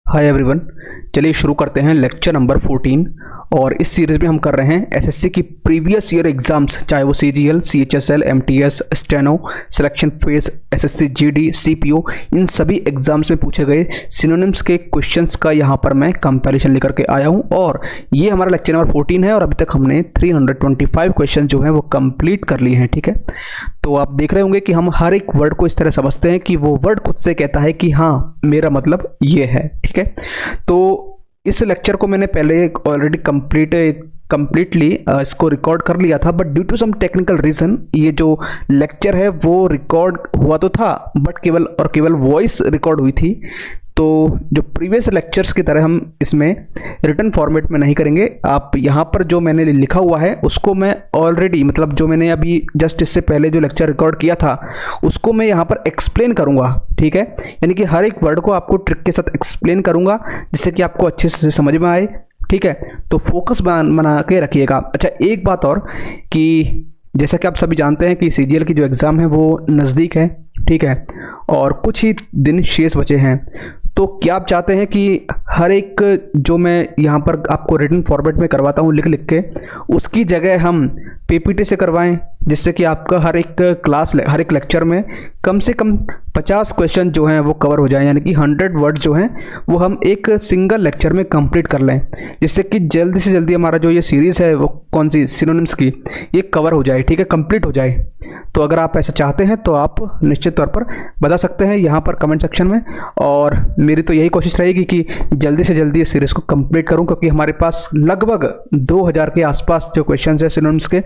Hi everyone, चलिए शुरू करते हैं लेक्चर नंबर 14। और इस सीरीज़ में हम कर रहे हैं एसएससी की प्रीवियस ईयर एग्जाम्स, चाहे वो CGL, CHSL, MTS, steno, selection phase, SSC GD, CPO, इन सभी एग्जाम्स में पूछे गए सिनोनिम्स के क्वेश्चंस का यहाँ पर मैं कंपैरिजन लेकर के आया हूँ। और ये हमारा लेक्चर नंबर 14 है और अभी तक हमने 325 क्वेश्चन जो हैं वो कंप्लीट कर लिए हैं। ठीक है, तो आप देख रहे होंगे कि हम हर एक वर्ड को इस तरह समझते हैं कि वो वर्ड खुद से कहता है कि हाँ मेरा मतलब ये है। ठीक है, तो इस लेक्चर को मैंने पहले ऑलरेडी कंप्लीटली इसको रिकॉर्ड कर लिया था, but due to some technical reason ये जो लेक्चर है वो रिकॉर्ड हुआ तो था बट केवल वॉइस रिकॉर्ड हुई थी। तो जो प्रीवियस लेक्चर्स की तरह हम इसमें रिटन फॉर्मेट में नहीं करेंगे। आप यहाँ पर जो मैंने लिखा हुआ है उसको मैं ऑलरेडी मतलब जो मैंने अभी जस्ट इससे पहले जो लेक्चर रिकॉर्ड किया था उसको मैं यहाँ पर एक्सप्लेन करूँगा। ठीक है, यानी कि हर एक वर्ड को आपको ट्रिक के साथ एक्सप्लेन करूँगा जिससे कि आपको अच्छे से समझ में आए। ठीक है, तो फोकस बना के रखिएगा। अच्छा, एक बात और कि जैसा कि आप सभी जानते हैं कि सीजीएल की जो एग्ज़ाम है वो नज़दीक है। ठीक है, और कुछ ही दिन शेष बचे हैं। तो क्या आप चाहते हैं कि हर एक जो मैं यहाँ पर आपको रिटन फॉर्मेट में करवाता हूँ लिख के, उसकी जगह हम पीपीटी से करवाएं, जिससे कि आपका हर एक लेक्चर में कम से कम 50 क्वेश्चन जो हैं वो कवर हो जाएं, यानी कि 100 वर्ड जो हैं वो हम एक सिंगल लेक्चर में कंप्लीट कर लें, जिससे कि जल्दी से जल्दी हमारा जो ये सीरीज़ है वो कौन सी सिनोनिम्स की ये कवर हो जाए। ठीक है, कंप्लीट हो जाए। तो अगर आप ऐसा चाहते हैं तो आप निश्चित तौर पर बता सकते हैं यहाँ पर कमेंट सेक्शन में, और मेरी तो यही कोशिश रहेगी कि जल्दी से जल्दी इस सीरीज़ को कंप्लीट करूँ, क्योंकि हमारे पास लगभग 2000 के आसपास जो क्वेश्चन है सिनोनिम्स के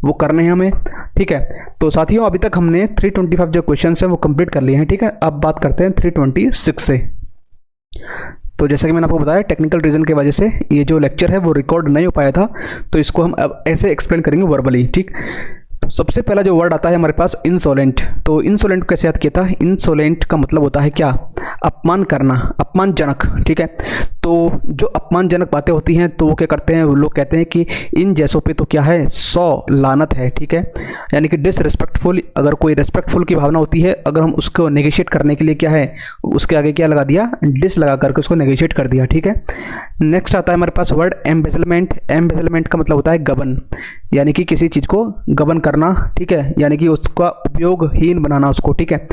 वो करने हैं हमें। ठीक है, तो साथियों अभी तक हमने 325 जो क्वेश्चन हैं वो कंप्लीट कर लिए हैं। ठीक है, अब बात करते हैं 326 से। तो जैसा कि मैंने आपको बताया टेक्निकल रीज़न की वजह से ये जो लेक्चर है वो रिकॉर्ड नहीं हो पाया था, तो इसको हम अब ऐसे एक्सप्लेन करेंगे वर्बली। ठीक, तो सबसे पहला जो वर्ड आता है हमारे पास इंसोलेंट। तो इंसोलेंट कैसे याद किया था? इंसोलेंट का मतलब होता है क्या? अपमान करना, अपमानजनक। ठीक है, तो जो अपमानजनक बातें होती हैं तो वो क्या करते हैं, लोग कहते हैं कि इन जैसों पे तो क्या है 100 लानत है। ठीक है, यानी कि डिसरिस्पेक्टफुल, अगर कोई रिस्पेक्टफुल की भावना होती है, अगर हम उसको नेगोशिएट करने के लिए क्या है उसके आगे क्या लगा दिया, डिस लगा करके उसको नेगोशिएट कर दिया। ठीक है, नेक्स्ट आता है हमारे पास वर्ड एम्बेजलमेंट। एम्बेजलमेंट का मतलब होता है गबन, यानी कि किसी चीज़ को गबन करना। ठीक है, यानी कि उसका उपयोगहीन बनाना उसको। ठीक है,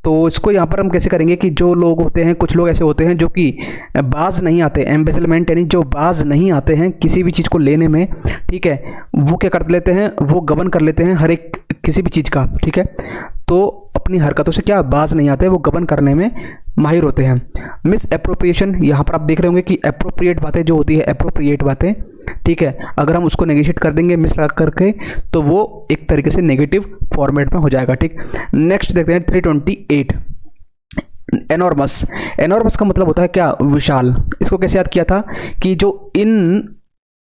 तो इसको यहाँ पर हम कैसे करेंगे कि जो लोग होते हैं, कुछ लोग ऐसे होते हैं जो कि बाज नहीं आते, एम्बेजलमेंट यानी जो बाज नहीं आते हैं किसी भी चीज़ को लेने में। ठीक है, वो क्या कर लेते हैं, वो गबन कर लेते हैं हर एक किसी भी चीज़ का। ठीक है, तो अपनी हरकतों से क्या बाज नहीं आते, वो गबन करने में माहिर होते हैं। मिस एप्रोप्रिएशन, यहाँ पर आप देख रहे होंगे कि एप्रोप्रिएट बातें जो होती है, एप्रोप्रिएट बातें, ठीक है, अगर हम उसको नेगेशिएट कर देंगे मिस लगा करके तो वो एक तरीके से नेगेटिव फॉर्मेट में हो जाएगा। ठीक, नेक्स्ट देखते हैं 328 एनॉर्मस। एनॉर्मस का मतलब होता है क्या? विशाल। इसको कैसे याद किया था कि जो इन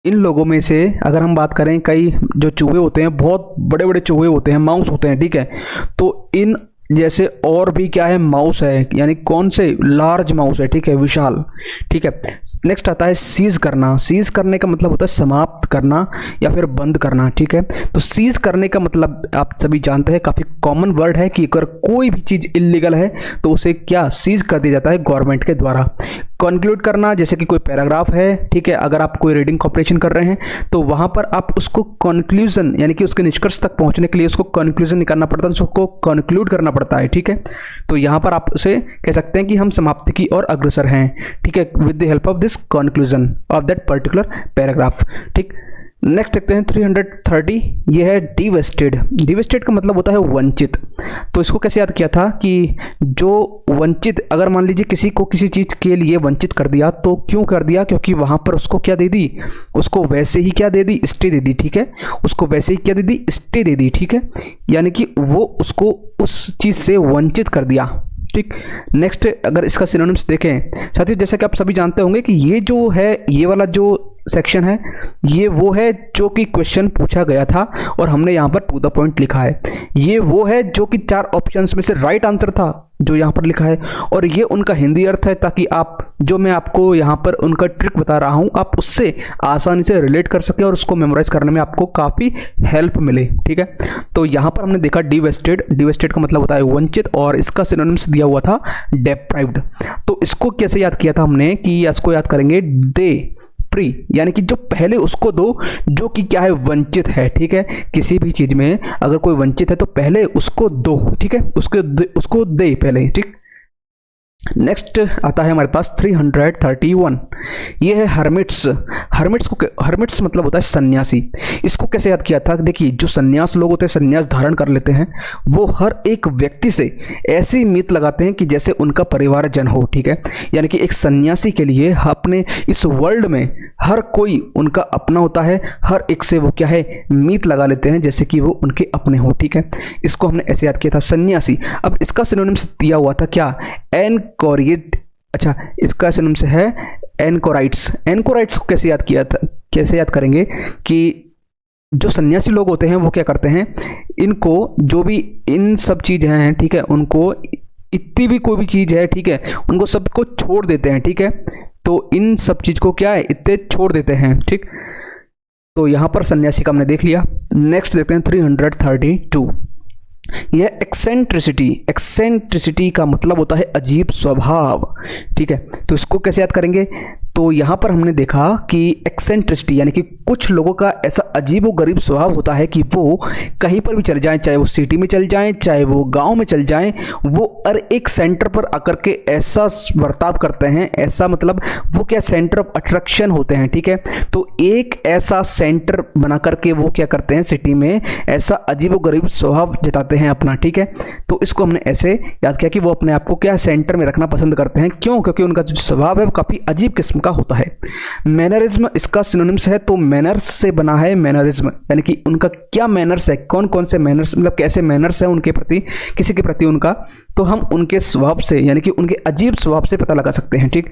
लोगों में से अगर हम बात करें, कई जो चूहे होते हैं बहुत बड़े बड़े चूहे होते हैं, माउस होते हैं। ठीक है, तो इन जैसे और भी क्या है, माउस है, यानी कौन से? लार्ज माउस है। ठीक है, विशाल। ठीक है, नेक्स्ट आता है सीज करना। सीज करने का मतलब होता है समाप्त करना या फिर बंद करना। ठीक है, तो सीज करने का मतलब आप सभी जानते हैं, काफ़ी कॉमन वर्ड है कि अगर कोई भी चीज़ इलीगल है तो उसे क्या सीज कर दिया जाता है गवर्नमेंट के द्वारा। कंक्लूड करना, जैसे कि कोई पैराग्राफ है, ठीक है, अगर आप कोई रीडिंग कॉम्पिटिशन कर रहे हैं तो वहाँ पर आप उसको कंक्लूजन यानी कि उसके निष्कर्ष तक पहुँचने के लिए उसको कंक्लूजन निकालना पड़ता है, उसको कंक्लूड करना पड़ता है। ठीक है, तो यहाँ पर आप उसे कह सकते हैं कि हम समाप्ति की ओर अग्रसर हैं। ठीक है, with the help of this conclusion of that particular paragraph. ठीक, नेक्स्ट देखते हैं 330, ये है डिवेस्टेड। डिवेस्टेड का मतलब होता है वंचित। तो इसको कैसे याद किया था कि जो वंचित, अगर मान लीजिए किसी को किसी चीज़ के लिए वंचित कर दिया, तो क्यों कर दिया? क्योंकि वहाँ पर उसको क्या दे दी, उसको वैसे ही क्या दे दी, स्टे दे दी। ठीक है, उसको वैसे ही क्या दे दी, स्टे दे दी। ठीक है, यानी कि वो उसको उस चीज़ से वंचित कर दिया। ठीक, नेक्स्ट अगर इसका सिनोनिम्स देखें साथियों, जैसा कि आप सभी जानते होंगे कि ये जो है, ये वाला जो सेक्शन है ये वो है जो कि क्वेश्चन पूछा गया था और हमने यहाँ पर टू द पॉइंट लिखा है। ये वो है जो कि 4 ऑप्शंस में से राइट आंसर था, जो यहाँ पर लिखा है, और ये उनका हिंदी अर्थ है, ताकि आप जो मैं आपको यहाँ पर उनका ट्रिक बता रहा हूँ आप उससे आसानी से रिलेट कर सकें और उसको मेमोराइज करने में आपको काफ़ी हेल्प मिले। ठीक है, तो यहाँ पर हमने देखा डिवेस्टेड। डिवेस्टेड का मतलब होता है वंचित, और इसका सिनोनिम्स दिया हुआ था डेप्राइव्ड। तो इसको कैसे याद किया था हमने कि इसको याद करेंगे दे प्री, यानी कि जो पहले उसको दो जो कि क्या है, वंचित है। ठीक है, किसी भी चीज में अगर कोई वंचित है तो पहले उसको दो। ठीक है, उसको दे पहले। ठीक, नेक्स्ट आता है हमारे पास 331। ये है हर्मिट्स। हर्मिट्स मतलब होता है सन्यासी। इसको कैसे याद किया था? देखिए, जो सन्यास लोग होते हैं, सन्यास धारण कर लेते हैं, वो हर एक व्यक्ति से ऐसी मीत लगाते हैं कि जैसे उनका परिवारजन हो। ठीक है, यानी कि एक सन्यासी के लिए अपने इस वर्ल्ड में हर कोई उनका अपना होता है, हर एक से वो क्या है, मीत लगा लेते हैं जैसे कि वो उनके अपने हो। ठीक है, इसको हमने ऐसे याद किया था सन्यासी। अब इसका सिनोनिम्स दिया हुआ था क्या, एनकोरिएट। अच्छा, इसका सिनोनिम्स है एनकोराइट्स। एनकोराइट्स को कैसे याद किया था, कैसे याद करेंगे कि जो सन्यासी लोग होते हैं वो क्या करते हैं, इनको जो भी इन सब चीज़ हैं, ठीक है, उनको इतनी भी कोई भी चीज़ है, ठीक है, उनको सबको छोड़ देते हैं। ठीक है, तो इन सब चीज़ को क्या है, इतने छोड़ देते हैं। ठीक, तो यहाँ पर सन्यासी का हमने देख लिया। नेक्स्ट देखते हैं 332। यह एक्सेंट्रिसिटी। एक्सेंट्रिसिटी का मतलब होता है अजीब स्वभाव। ठीक है, तो इसको कैसे याद करेंगे? तो यहाँ पर हमने देखा कि एक्सेंट्रिसिटी यानी कि कुछ लोगों का ऐसा अजीब व गरीब स्वभाव होता है कि वो कहीं पर भी चले जाएं, चाहे वो सिटी में चल जाएं, चाहे वो गांव में चल जाएं, वो हर एक सेंटर पर आकर के ऐसा बर्ताव करते हैं, ऐसा मतलब वो क्या सेंटर ऑफ अट्रैक्शन होते हैं। ठीक है, तो एक ऐसा सेंटर बना करके वो क्या करते हैं, सिटी में ऐसा अजीब व गरीब स्वभाव जताते हैं अपना। ठीक है, तो इसको हमने ऐसे याद किया कि वो अपने आप को क्या सेंटर में रखना पसंद करते हैं। क्यों? क्योंकि उनका जो स्वभाव है वो काफ़ी अजीब किस्म का होता है। मैनरिज्म इसका सिनोनिम्स है, तो मैनर्स से बना है मैनरिज्म, यानी कि उनका क्या मैनर्स है, कौन कौन से मैनर्स मतलब कैसे मैनर्स है उनके प्रति, किसी के प्रति उनका, तो हम उनके स्वभाव से यानी कि उनके अजीब स्वभाव से पता लगा सकते हैं। ठीक,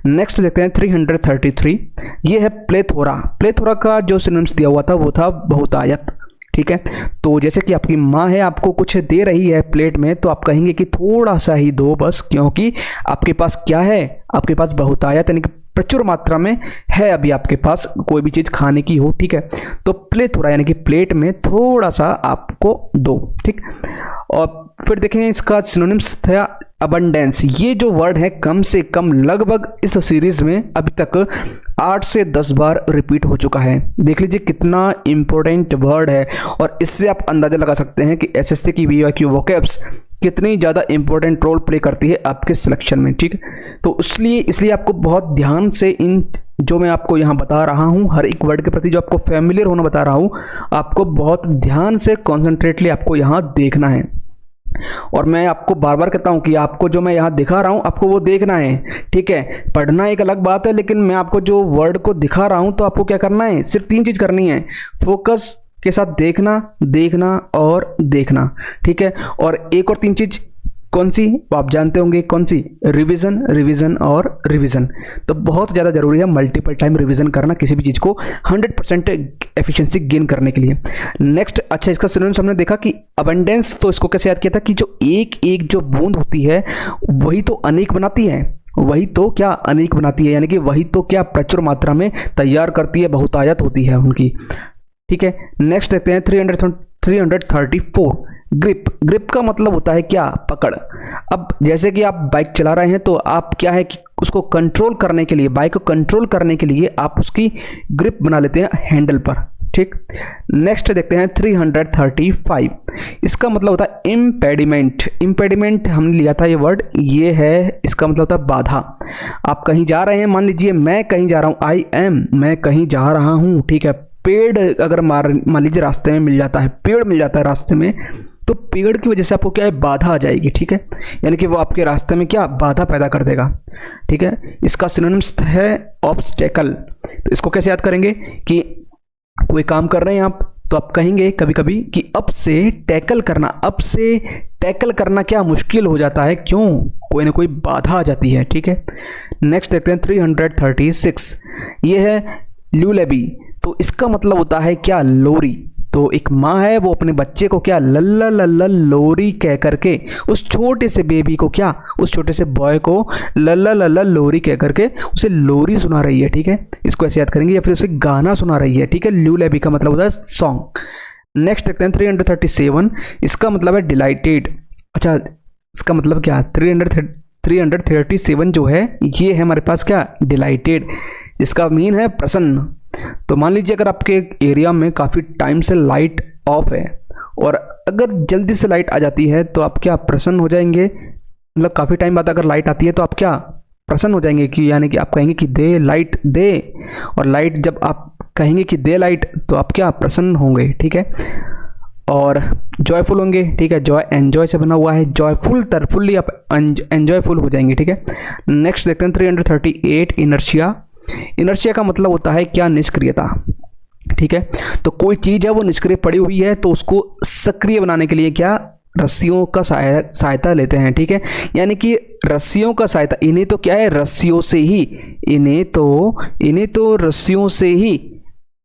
नेक्स्ट देखते हैं 333। ये है प्लेथोरा। प्लेथोरा का जो सिनोनिम्स दिया हुआ था वो था बहुतायत। ठीक है, तो जैसे कि आपकी माँ है, आपको कुछ दे रही है प्लेट में, तो आप कहेंगे कि थोड़ा सा ही दो बस, क्योंकि आपके पास क्या है, आपके पास बहुतायत यानी कि प्रचुर मात्रा में है अभी आपके पास कोई भी चीज़ खाने की हो। ठीक है, तो प्लेथोरा यानी कि प्लेट में थोड़ा सा आपको दो। ठीक, और फिर देखें इसका सिनोनिम्स था अबंडेंस। ये जो वर्ड है कम से कम लगभग इस सीरीज में अभी तक 8 से 10 बार रिपीट हो चुका है। देख लीजिए कितना इंपॉर्टेंट वर्ड है, और इससे आप अंदाजा लगा सकते हैं कि एसएससी की वीआईक्यू वोकैब्स कितनी ज़्यादा इंपॉर्टेंट रोल प्ले करती है आपके सिलेक्शन में। ठीक, तो इसलिए आपको बहुत ध्यान से इन जो मैं आपको यहाँ बता रहा हूँ, हर एक वर्ड के प्रति जो आपको फैमिलियर होना बता रहा हूँ, आपको बहुत ध्यान से कॉन्सेंट्रेटली आपको यहाँ देखना है। और मैं आपको बार बार कहता हूं कि आपको जो मैं यहाँ दिखा रहा हूं आपको वो देखना है। ठीक है, पढ़ना एक अलग बात है, लेकिन मैं आपको जो वर्ड को दिखा रहा हूं तो आपको क्या करना है, सिर्फ 3 चीज करनी है, फोकस के साथ देखना, देखना और देखना। ठीक है, और एक और 3 चीज कौन सी, वो आप जानते होंगे कौन सी, रिवीजन, रिवीजन और रिवीजन। तो बहुत ज़्यादा जरूरी है मल्टीपल टाइम रिवीजन करना किसी भी चीज़ को 100% एफिशिएंसी गेन करने के लिए। नेक्स्ट, अच्छा, इसका सिनोनिम्स हमने देखा कि अबंडेंस, तो इसको कैसे याद किया था कि जो एक एक जो बूंद होती है वही तो अनेक बनाती है, वही तो क्या अनेक बनाती है, यानी कि वही तो क्या प्रचुर मात्रा में तैयार करती है, बहुतायत होती है उनकी। ठीक है, नेक्स्ट देखते हैं 334। ग्रिप। ग्रिप का मतलब होता है क्या, पकड़। अब जैसे कि आप बाइक चला रहे हैं तो आप क्या है कि उसको कंट्रोल करने के लिए, बाइक को कंट्रोल करने के लिए आप उसकी ग्रिप बना लेते हैं हैंडल पर। ठीक, नेक्स्ट देखते हैं 335। इसका मतलब होता है इम्पेडिमेंट। इम्पेडिमेंट हमने लिया था ये वर्ड, ये है इसका मतलब होता है बाधा। आप कहीं जा रहे हैं, मान लीजिए मैं कहीं जा रहा हूँ, आई एम, मैं कहीं जा रहा हूँ। ठीक है, पेड़ अगर मान लीजिए रास्ते में मिल जाता है, पेड़ मिल जाता है रास्ते में, तो पेड़ की वजह से आपको क्या है, बाधा आ जाएगी। ठीक है, यानी कि वो आपके रास्ते में क्या बाधा पैदा कर देगा। ठीक है, इसका सिनोनिम्स है ऑब्स्टेकल। तो इसको कैसे याद करेंगे कि कोई काम कर रहे हैं आप, तो आप कहेंगे कभी कभी कि अब से टैकल करना, अब से टैकल करना क्या मुश्किल हो जाता है, क्यों, कोई ना कोई बाधा आ जाती है। ठीक है, नेक्स्ट देखते हैं 336। ये है ल्यूलेबी। तो इसका मतलब होता है क्या, लोरी। तो एक माँ है वो अपने बच्चे को क्या लल्ला लल्ला लोरी कह करके, उस छोटे से बेबी को क्या, उस छोटे से बॉय को लल्ला लल्ला लोरी कह करके उसे लोरी सुना रही है, ठीक है, इसको ऐसे याद करेंगे, या फिर उसे गाना सुना रही है, ठीक है। ल्यूलैबी का मतलब होता है सॉन्ग। नेक्स्ट देखते हैं 337, इसका मतलब है डिलाइटेड। अच्छा, इसका मतलब क्या, 337 जो है ये है हमारे पास क्या, डिलाइटेड, इसका मीन है प्रसन्न। तो मान लीजिए अगर आपके एरिया में काफ़ी टाइम से लाइट ऑफ है और अगर जल्दी से लाइट आ जाती है तो आप क्या प्रसन्न हो जाएंगे, मतलब काफ़ी टाइम बाद अगर लाइट आती है तो आप क्या प्रसन्न हो जाएंगे, कि यानी कि आप कहेंगे कि दे लाइट दे, और लाइट जब आप कहेंगे कि दे लाइट तो आप क्या प्रसन्न होंगे, ठीक है। और जॉयफुल होंगे, ठीक है, जॉय एंजॉय से बना हुआ है, जॉयफुल तरफुल्ली आप एंजॉयफुल हो जाएंगे, ठीक है। नेक्स्ट देखते हैं 338, इनर्शिया। इनर्शिया का मतलब होता है क्या, निष्क्रियता, ठीक है। तो कोई चीज़ है वो निष्क्रिय पड़ी हुई है तो उसको सक्रिय बनाने के लिए क्या, रस्सियों का सहायता लेते हैं, ठीक है। यानी कि रस्सियों का सहायता, इन्हें तो क्या है, रस्सियों से ही, इन्हें तो रस्सियों से ही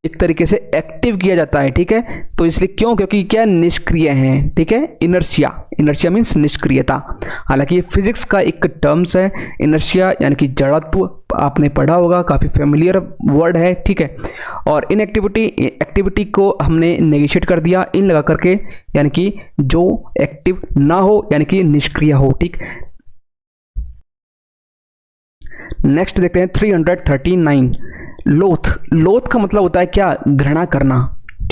एक तरीके से एक्टिव किया जाता है, ठीक है। तो इसलिए क्यों, क्योंकि क्या निष्क्रिय हैं, ठीक है। इनर्शिया मीन्स निष्क्रियता। हालांकि ये फिजिक्स का एक टर्म्स है, इनर्शिया यानी कि जड़त्व, आपने पढ़ा होगा, काफ़ी फेमिलियर वर्ड है, ठीक है। और एक्टिविटी को हमने नेगेशिएट कर दिया इन लगा करके, यानी कि जो एक्टिव ना हो यानी कि निष्क्रिय हो, ठीक। नेक्स्ट देखते हैं 339, लोथ का मतलब होता है क्या, घृणा करना,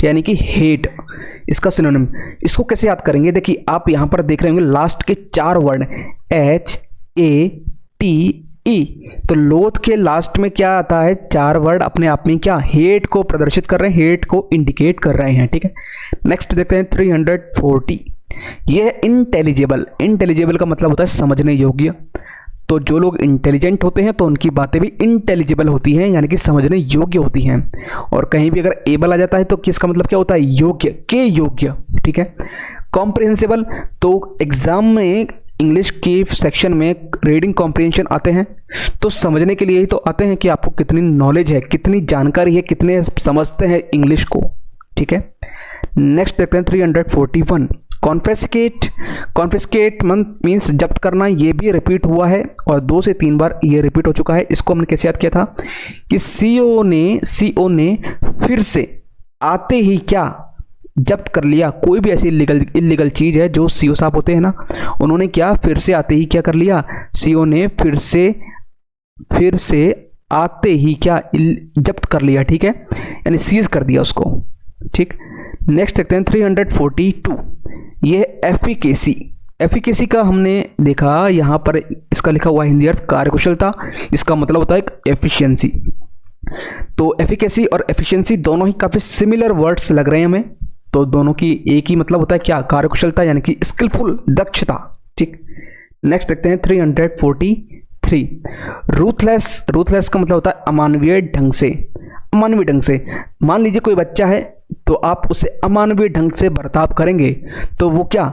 यानी कि हेट, इसका सिनोनिम। इसको कैसे याद करेंगे, देखिए आप यहां पर देख रहे होंगे लास्ट के 4 वर्ड HATE, तो लोथ के लास्ट में क्या आता है, 4 वर्ड अपने आप में क्या, हेट को प्रदर्शित कर रहे हैं, हेट को इंडिकेट कर रहे हैं, ठीक है। नेक्स्ट देखते हैं 340, यह है इंटेलिजिबल का मतलब होता है समझने योग्य। तो जो लोग इंटेलिजेंट होते हैं तो उनकी बातें भी इंटेलिजिबल होती हैं, यानी कि समझने योग्य होती हैं। और कहीं भी अगर एबल आ जाता है तो किसका मतलब क्या होता है, योग्य, के योग्य, ठीक है। कॉम्प्रिहेंसिबल, तो एग्जाम में इंग्लिश के सेक्शन में रीडिंग कॉम्प्रिहेंशन आते हैं तो समझने के लिए ही तो आते हैं कि आपको कितनी नॉलेज है, कितनी जानकारी है, कितने समझते हैं इंग्लिश को, ठीक है। नेक्स्ट देखते हैं 341, कॉन्फिस्केट मीन्स जब्त करना, ये भी रिपीट हुआ है और 2 से 3 बार ये रिपीट हो चुका है। इसको हमने कैसे याद किया था कि सीओ ने फिर से आते ही क्या जब्त कर लिया, कोई भी ऐसी इलीगल चीज़ है, जो सीओ साहब होते हैं ना, उन्होंने क्या फिर से आते ही क्या कर लिया, सीओ ने फिर से आते ही क्या जब्त कर लिया, ठीक है, यानी सीज कर दिया उसको, ठीक। नेक्स्ट देखते हैं 342, ये एफिकेसी का हमने देखा यहाँ पर, इसका लिखा हुआ हिंदी अर्थ कार्यकुशलता, इसका मतलब होता है एफिशिएंसी। तो एफिकेसी और एफिशिएंसी दोनों ही काफ़ी सिमिलर वर्ड्स लग रहे हैं हमें, तो दोनों की एक ही मतलब होता है क्या, कार्यकुशलता, यानी कि स्किलफुल, दक्षता, ठीक। नेक्स्ट देखते हैं 343, रूथलेस का मतलब होता है अमानवीय ढंग से। मान लीजिए कोई बच्चा है तो आप उसे अमानवीय ढंग से बर्ताव करेंगे तो वो क्या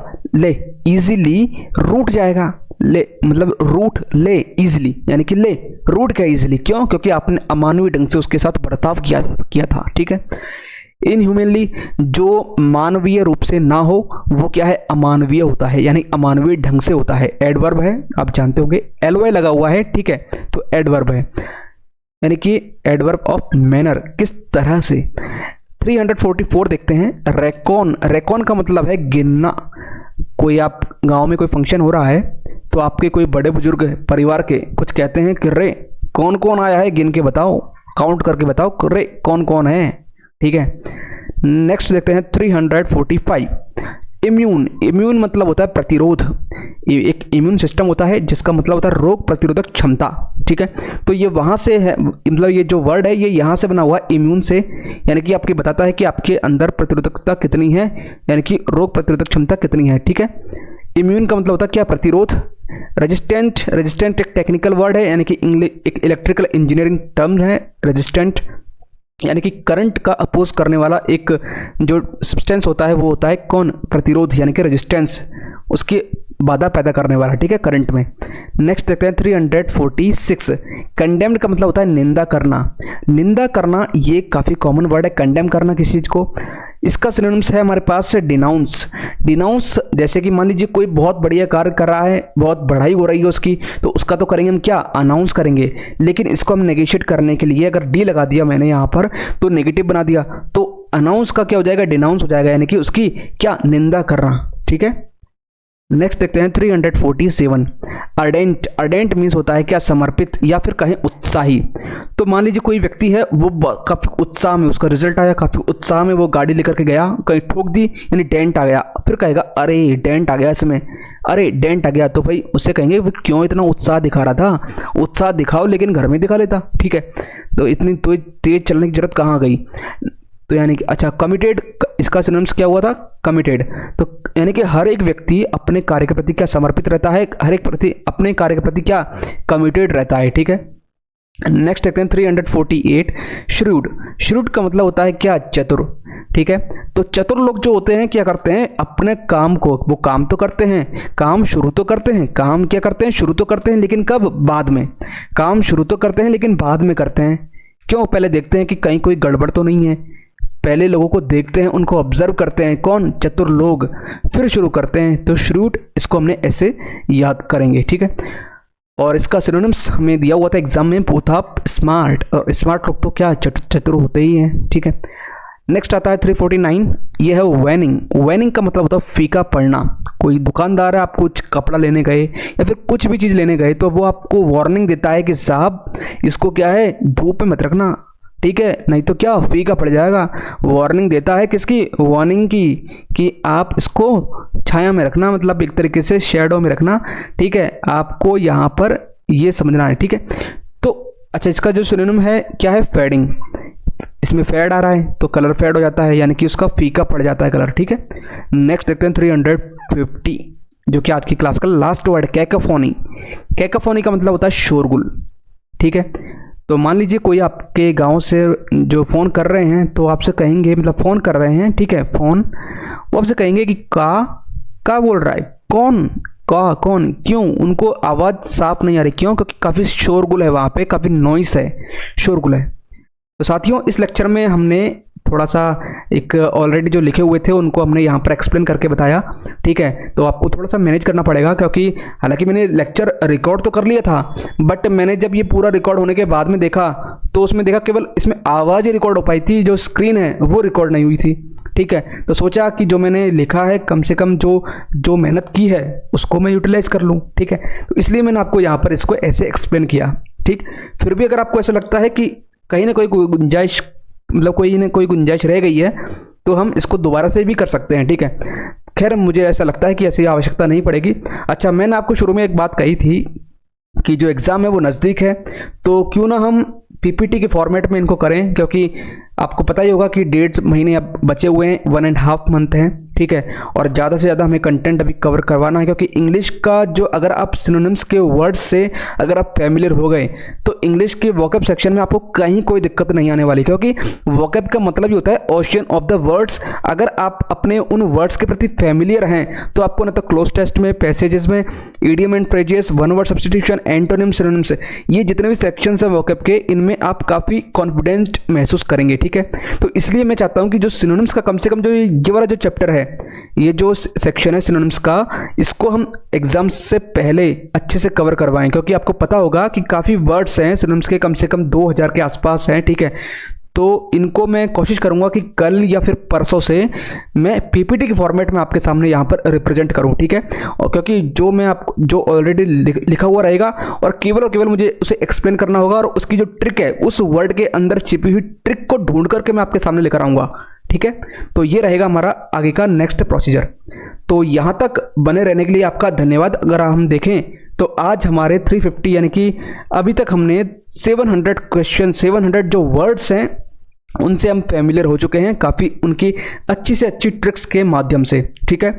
इजीली रूठ जाएगा, रूठ ले इजीली, यानी कि रूठ गया इजीली, क्यों, क्योंकि आपने अमानवीय ढंग से उसके साथ बर्ताव किया था, ठीक है। इनह्यूमनली, जो मानवीय रूप से ना हो वो क्या है, अमानवीय होता है, यानी अमानवीय ढंग से होता है। एडवर्ब है, आप जानते होंगे, ly लगा हुआ है, ठीक है, तो एडवर्ब है, यानी कि एडवर्ब ऑफ मैनर, किस तरह से। 344 देखते हैं, रेकॉन का मतलब है गिनना। कोई आप गांव में कोई फंक्शन हो रहा है तो आपके कोई बड़े बुजुर्ग परिवार के कुछ कहते हैं कि रे कौन कौन आया है, गिन के बताओ, काउंट करके बताओ रे कौन कौन है, ठीक है। नेक्स्ट देखते हैं 345, इम्यून मतलब होता है प्रतिरोध, एक इम्यून सिस्टम होता है जिसका मतलब होता है रोग प्रतिरोधक क्षमता, ठीक है। तो ये वहाँ से है, मतलब ये जो वर्ड है ये यहाँ से बना हुआ है इम्यून से, यानी कि आपके बताता है कि आपके अंदर प्रतिरोधकता कितनी है, यानी कि रोग प्रतिरोधक क्षमता कितनी है, ठीक है। इम्यून का मतलब होता है क्या, प्रतिरोध। रेजिस्टेंट एक टेक्निकल वर्ड है, यानी कि एक इलेक्ट्रिकल इंजीनियरिंग टर्म है रेजिस्टेंट, यानी कि करंट का अपोज करने वाला एक जो सब्सटेंस होता है वो होता है कौन, प्रतिरोध, यानी कि रेजिस्टेंस, उसकी बाधा पैदा करने वाला, ठीक है, करंट में। नेक्स्ट देखते हैं 346, कंडेम्ड का मतलब होता है निंदा करना ये काफ़ी कॉमन वर्ड है, कंडेम करना किसी चीज़ को, इसका सिनोनिम्स है हमारे पास से डिनाउंस। डिनाउंस जैसे कि मान लीजिए कोई बहुत बढ़िया कार्य कर रहा है, बहुत बढ़ाई हो रही है उसकी, तो उसका तो करेंगे हम क्या, अनाउंस करेंगे। लेकिन इसको हम नेगेशिएट करने के लिए अगर डी लगा दिया मैंने यहाँ पर, तो नेगेटिव बना दिया, तो अनाउंस का क्या हो जाएगा, डिनाउंस हो जाएगा, यानी कि उसकी क्या, निंदा करना। ठीक है, नेक्स्ट देखते हैं 347 अर्डेंट। अर्डेंट मीन्स होता है क्या, समर्पित या फिर कहें उत्साही। तो मान लीजिए कोई व्यक्ति है वो काफी उत्साह में, उसका रिजल्ट आया, काफी उत्साह में वो गाड़ी लेकर के गया, कहीं ठोक दी यानी डेंट आ गया, फिर कहेगा अरे डेंट आ गया इसमें, अरे डेंट आ गया, तो भाई उससे कहेंगे वो क्यों इतना उत्साह दिखा रहा था, उत्साह दिखाओ लेकिन घर में दिखा लेता। ठीक है, तो इतनी तो तेज चलने की जरूरत कहाँ गई। तो यानी कि अच्छा कमिटेड, इसका सिनोनिम्स क्या हुआ था, कमिटेड। तो यानी कि हर एक व्यक्ति अपने कार्य के प्रति क्या समर्पित रहता है, हर एक प्रति अपने कार्य के प्रति क्या कमिटेड रहता है। ठीक है, नेक्स्ट देखते हैं 348 श्रूड। श्रूड का मतलब होता है क्या, चतुर। ठीक है, तो चतुर लोग जो होते हैं क्या करते हैं, अपने काम को, वो काम तो करते हैं, काम शुरू तो करते हैं, काम क्या करते हैं, शुरू तो करते हैं, लेकिन कब, बाद में। काम शुरू तो करते हैं लेकिन बाद में करते हैं। क्यों, पहले देखते हैं कि कहीं कोई गड़बड़ तो नहीं है, पहले लोगों को देखते हैं, उनको ऑब्जर्व करते हैं, कौन, चतुर लोग, फिर शुरू करते हैं। तो श्रूड इसको हमने ऐसे याद करेंगे। ठीक है, और इसका सिनोनिम्स हमें दिया हुआ था एग्जाम में, वो था स्मार्ट, और स्मार्ट लोग तो क्या चतुर होते ही हैं। ठीक है, नेक्स्ट आता है 349, ये है वैनिंग। वैनिंग का मतलब होता है फीका पड़ना। कोई दुकानदार है, आप कुछ कपड़ा लेने गए या फिर कुछ भी चीज़ लेने गए, तो वो आपको वार्निंग देता है कि साहब इसको क्या है, धूप में मत रखना, ठीक है, नहीं तो क्या फीका पड़ जाएगा। वार्निंग देता है किसकी, वार्निंग की, कि आप इसको छाया में रखना, मतलब एक तरीके से शेडो में रखना। ठीक है, आपको यहाँ पर ये समझना है। ठीक है, तो अच्छा इसका जो सिनोनिम है क्या है, फेडिंग। इसमें फेड आ रहा है तो कलर फेड हो जाता है, यानी कि उसका फीका पड़ जाता है कलर। ठीक है, नेक्स्ट देखते हैं 350, जो कि आज की क्लास का लास्ट वर्ड, कैकोफोनी। कैकोफोनी का मतलब होता है शोरगुल। ठीक है, तो मान लीजिए कोई आपके गांव से जो फ़ोन कर रहे हैं, तो आपसे कहेंगे, मतलब फ़ोन कर रहे हैं, ठीक है, फ़ोन, वो आपसे कहेंगे कि का बोल रहा है, कौन, का कौन, क्यों, उनको आवाज़ साफ नहीं आ रही, क्यों, क्योंकि काफ़ी शोरगुल है वहाँ पे, काफ़ी नॉइस है, शोरगुल है। तो साथियों इस लेक्चर में हमने थोड़ा सा एक ऑलरेडी जो लिखे हुए थे उनको हमने यहाँ पर एक्सप्लेन करके बताया। ठीक है, तो आपको थोड़ा सा मैनेज करना पड़ेगा, क्योंकि हालांकि मैंने लेक्चर रिकॉर्ड तो कर लिया था, बट मैंने जब ये पूरा रिकॉर्ड होने के बाद में देखा, तो उसमें देखा केवल इसमें आवाज़ ही रिकॉर्ड हो पाई थी, जो स्क्रीन है वो रिकॉर्ड नहीं हुई थी। ठीक है, तो सोचा कि जो मैंने लिखा है कम से कम जो मेहनत की है उसको मैं यूटिलाइज कर लूँ। ठीक है, तो इसलिए मैंने आपको यहाँ पर इसको ऐसे एक्सप्लेन किया। ठीक, फिर भी अगर आपको ऐसा लगता है कि कहीं ना कोई गुंजाइश, मतलब कोई गुंजाइश रह गई है, तो हम इसको दोबारा से भी कर सकते हैं। ठीक है, खैर मुझे ऐसा लगता है कि ऐसी आवश्यकता नहीं पड़ेगी। अच्छा, मैंने आपको शुरू में एक बात कही थी कि जो एग्ज़ाम है वो नज़दीक है, तो क्यों ना हम पीपीटी के फॉर्मेट में इनको करें, क्योंकि आपको पता ही होगा कि 1.5 महीने अब बचे हुए हैं, 1.5 मंथ हैं। ठीक है, और ज़्यादा से ज़्यादा हमें कंटेंट अभी कवर करवाना है, क्योंकि इंग्लिश का जो, अगर आप सिनोनिम्स के वर्ड्स से अगर आप फैमिलियर हो गए, तो इंग्लिश के वोकैब सेक्शन में आपको कहीं कोई दिक्कत नहीं आने वाली, क्योंकि वोकैब का मतलब ही होता है ओशियन ऑफ द वर्ड्स। अगर आप अपने उन वर्ड्स के प्रति फैमिलियर हैं, तो आपको ना तो क्लोज टेस्ट में, पैसेजेस में, idiom and phrases, one word substitution, antonym, synonyms, ये जितने भी सेक्शंस हैं वोकैब के, इनमें आप काफ़ी कॉन्फिडेंट महसूस करेंगे। ठीक है, तो इसलिए मैं चाहता हूं कि जो सिनोनिम्स का कम से कम जो ये वाला जो चैप्टर है, ये जो सेक्शन है सिनोनिम्स का, इसको हम एग्जाम से पहले अच्छे से कवर करवाएं, क्योंकि आपको पता होगा कि काफ़ी वर्ड्स हैं सिनोनिम्स के, कम से कम 2000 के आसपास हैं। ठीक है, तो इनको मैं कोशिश करूंगा कि कल या फिर परसों से मैं पीपीटी के फॉर्मेट में आपके सामने यहाँ पर रिप्रेजेंट करूँ। ठीक है, और क्योंकि जो मैं आपको जो ऑलरेडी लिखा हुआ रहेगा, और केवल मुझे उसे एक्सप्लेन करना होगा, और उसकी जो ट्रिक है, उस वर्ड के अंदर छिपी हुई ट्रिक को ढूंढ करके मैं आपके सामने लेकर आऊँगा। ठीक है, तो ये रहेगा हमारा आगे का नेक्स्ट प्रोसीजर। तो यहाँ तक बने रहने के लिए आपका धन्यवाद। अगर हम देखें तो आज हमारे 350 यानी कि अभी तक हमने 700 क्वेश्चन, 700 जो वर्ड्स हैं उनसे हम फैमिलियर हो चुके हैं, काफ़ी उनकी अच्छी से अच्छी ट्रिक्स के माध्यम से। ठीक है,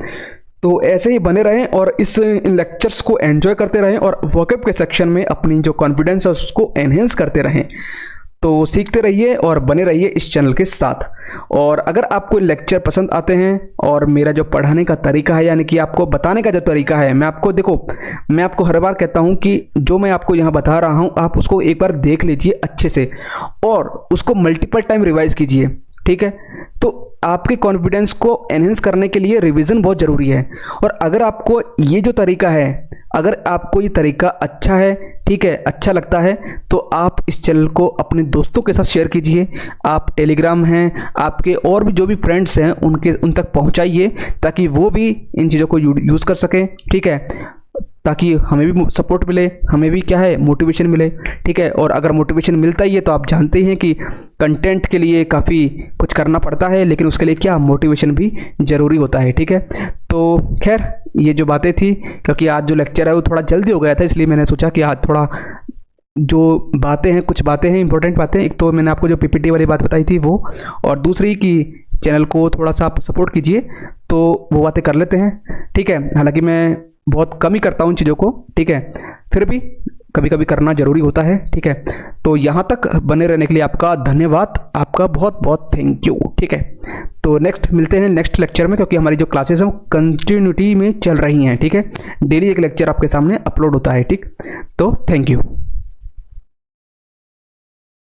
तो ऐसे ही बने रहें और इस लेक्चर्स को एंजॉय करते रहें, और वोकैब के सेक्शन में अपनी जो कॉन्फिडेंस है उसको एनहेंस करते रहें। तो सीखते रहिए और बने रहिए इस चैनल के साथ। और अगर आपको लेक्चर पसंद आते हैं और मेरा जो पढ़ाने का तरीका है, यानी कि आपको बताने का जो तरीका है, मैं आपको हर बार कहता हूं कि जो मैं आपको यहाँ बता रहा हूं, आप उसको एक बार देख लीजिए अच्छे से, और उसको मल्टीपल टाइम रिवाइज कीजिए। ठीक है। तो आपके कॉन्फिडेंस को एनहेंस करने के लिए रिवीजन बहुत ज़रूरी है। और अगर आपको ये जो तरीका है, अगर आपको ये तरीका अच्छा है, ठीक है, अच्छा लगता है, तो आप इस चैनल को अपने दोस्तों के साथ शेयर कीजिए। आप टेलीग्राम हैं, आपके और भी जो भी फ्रेंड्स हैं उन तक पहुंचाइए, ताकि वो भी इन चीज़ों को यूज़ कर सकें, ठीक है, ताकि हमें भी सपोर्ट मिले, हमें भी क्या है, मोटिवेशन मिले, ठीक है। और अगर मोटिवेशन मिलता ही है तो आप जानते हैं कि कंटेंट के लिए काफ़ी कुछ करना पड़ता है, लेकिन उसके लिए क्या, मोटिवेशन भी ज़रूरी होता है, ठीक है। तो खैर ये जो बातें थी, क्योंकि आज जो लेक्चर है वो थोड़ा जल्दी हो गया था, इसलिए मैंने सोचा कि आज थोड़ा जो बातें हैं, कुछ बातें हैं, इंपॉर्टेंट बातें, एक तो मैंने आपको जो पीपीटी वाली बात बताई थी वो, और दूसरी कि चैनल को थोड़ा सा आप सपोर्ट कीजिए, तो वो बातें कर लेते हैं, ठीक है। हालांकि मैं बहुत कम ही करता हूँ इन चीज़ों को, ठीक है, फिर भी कभी कभी करना ज़रूरी होता है, ठीक है। तो यहाँ तक बने रहने के लिए आपका धन्यवाद, आपका बहुत बहुत थैंक यू, ठीक है। तो नेक्स्ट मिलते हैं नेक्स्ट लेक्चर में, क्योंकि हमारी जो क्लासेस हैं वो कंटिन्यूटी में चल रही हैं, ठीक है। डेली एक लेक्चर आपके सामने अपलोड होता है, ठीक। तो थैंक यू।